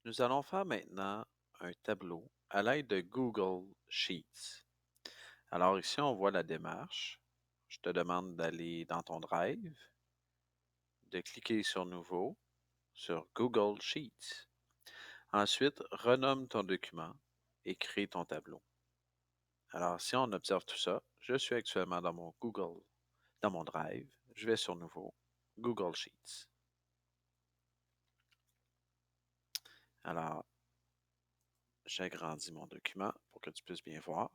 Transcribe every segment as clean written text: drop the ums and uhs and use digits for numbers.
Nous allons faire maintenant un tableau à l'aide de Google Sheets. Alors ici, on voit la démarche. Je te demande d'aller dans ton Drive, de cliquer sur Nouveau, sur Google Sheets. Ensuite, renomme ton document et crée ton tableau. Alors, si on observe tout ça, je suis actuellement dans mon dans mon Drive. Je vais sur Nouveau, Google Sheets. Alors, j'agrandis mon document pour que tu puisses bien voir.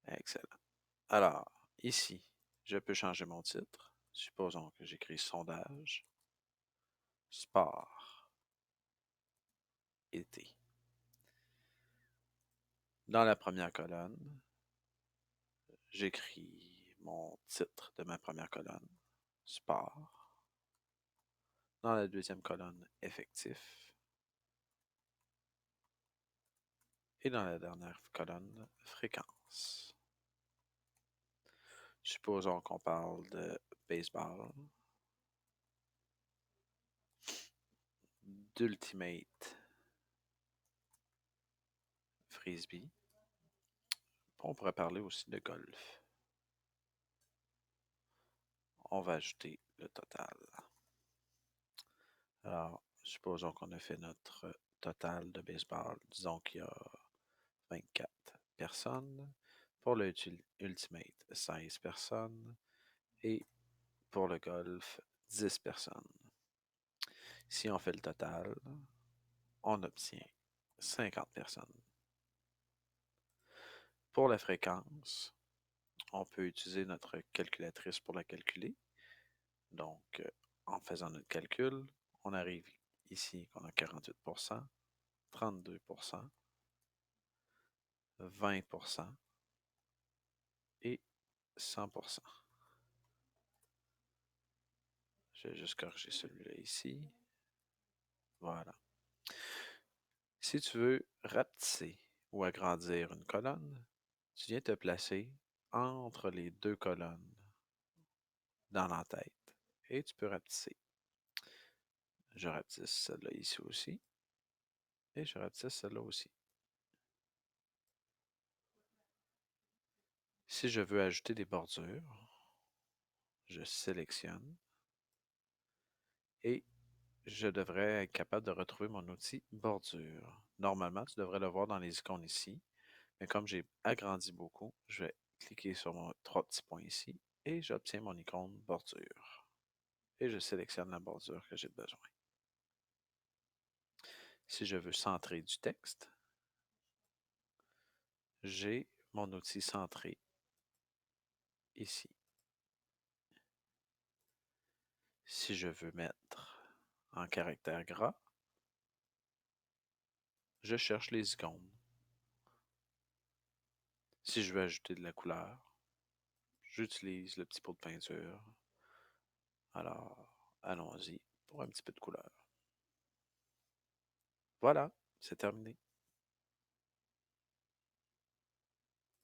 Excellent. Alors, ici, je peux changer mon titre. Supposons que j'écris sondage, sport, été. Dans la première colonne, j'écris mon titre de ma première colonne, sport. Dans la deuxième colonne, effectif. Et dans la dernière colonne, fréquence. Supposons qu'on parle de baseball, d'ultimate frisbee. On pourrait parler aussi de golf. On va ajouter le total. Alors, supposons qu'on a fait notre total de baseball. Disons qu'il y a 24 personnes. Pour le Ultimate, 16 personnes. Et pour le golf, 10 personnes. Si on fait le total, on obtient 50 personnes. Pour la fréquence, on peut utiliser notre calculatrice pour la calculer. Donc, en faisant notre calcul, on arrive ici qu'on a 48%, 32%, 20% et 100%. Je vais juste corriger celui-là ici. Voilà. Si tu veux rapetisser ou agrandir une colonne, tu viens te placer entre les deux colonnes dans l'entête et tu peux rapetisser. Je rapetisse celle-là ici aussi et je rapetisse celle-là aussi. Si je veux ajouter des bordures, je sélectionne et je devrais être capable de retrouver mon outil bordure. Normalement, tu devrais le voir dans les icônes ici, mais comme j'ai agrandi beaucoup, je vais cliquer sur mon trois petits points ici et j'obtiens mon icône bordure. Et je sélectionne la bordure que j'ai besoin. Si je veux centrer du texte, j'ai mon outil centré ici. Si je veux mettre en caractère gras, je cherche les icônes. Si je veux ajouter de la couleur, j'utilise le petit pot de peinture. Alors, allons-y pour un petit peu de couleur. Voilà, c'est terminé.